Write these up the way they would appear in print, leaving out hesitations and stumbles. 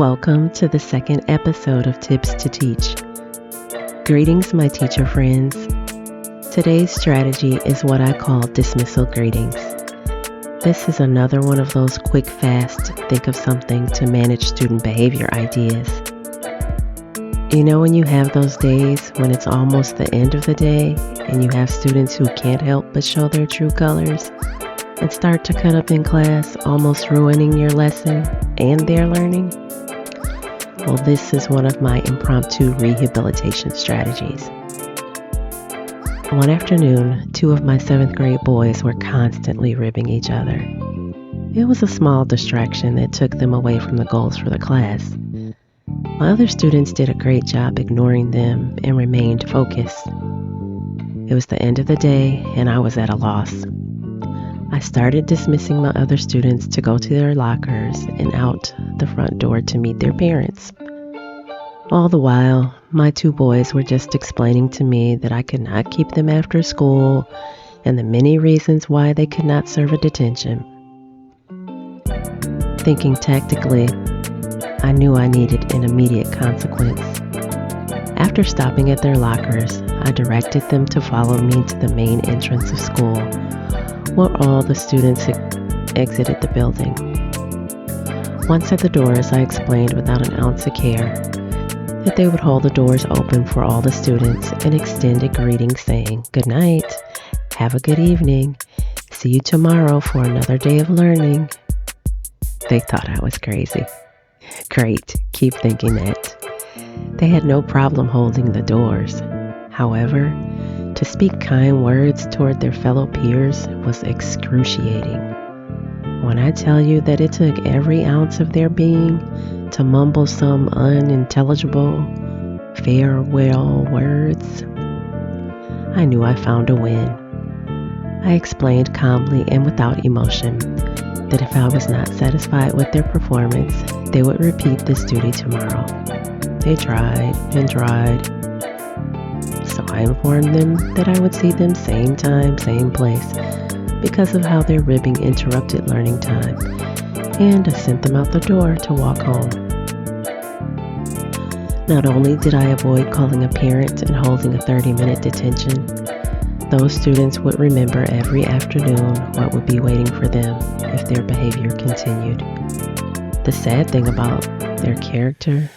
Welcome to the second episode of Tips to Teach. Greetings, my teacher friends. Today's strategy is what I call dismissal greetings. This is another one of those quick, fast, think of something to manage student behavior ideas. You know when you have those days when it's almost the end of the day and you have students who can't help but show their true colors and start to cut up in class, almost ruining your lesson and their learning? Well, this is one of my impromptu rehabilitation strategies. One afternoon, two of my 7th grade boys were constantly ribbing each other. It was a small distraction that took them away from the goals for the class. My other students did a great job ignoring them and remained focused. It was the end of the day and I was at a loss. I started dismissing my other students to go to their lockers and out the front door to meet their parents. All the while, my 2 boys were just explaining to me that I could not keep them after school and the many reasons why they could not serve a detention. Thinking tactically, I knew I needed an immediate consequence. After stopping at their lockers, I directed them to follow me to the main entrance of school, where all the students exited the building. Once at the doors, I explained without an ounce of care that they would hold the doors open for all the students and extend a greeting saying, "Good night, have a good evening, see you tomorrow for another day of learning." They thought I was crazy. Great, keep thinking that. They had no problem holding the doors. However, to speak kind words toward their fellow peers was excruciating. When I tell you that it took every ounce of their being to mumble some unintelligible farewell words, I knew I found a win. I explained calmly and without emotion that if I was not satisfied with their performance, they would repeat this duty tomorrow. They tried and tried. So I informed them that I would see them same time, same place because of how their ribbing interrupted learning time, and I sent them out the door to walk home. Not only did I avoid calling a parent and holding a 30-minute detention, those students would remember every afternoon what would be waiting for them if their behavior continued. The sad thing about their character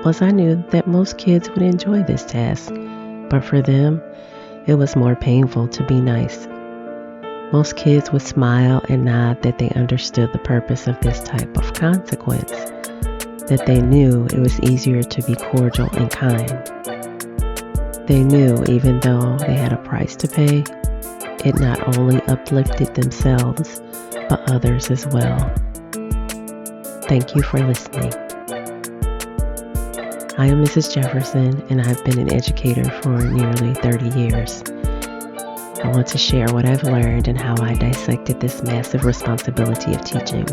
was I knew that most kids would enjoy this task, but for them, it was more painful to be nice. Most kids would smile and nod that they understood the purpose of this type of consequence, that they knew it was easier to be cordial and kind. They knew even though they had a price to pay, it not only uplifted themselves, but others as well. Thank you for listening. I am Mrs. Jefferson, and I've been an educator for nearly 30 years. I want to share what I've learned and how I dissected this massive responsibility of teaching.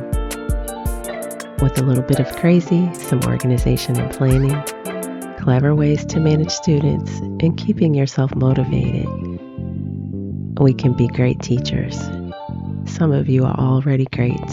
With a little bit of crazy, some organization and planning, clever ways to manage students, and keeping yourself motivated, we can be great teachers. Some of you are already great.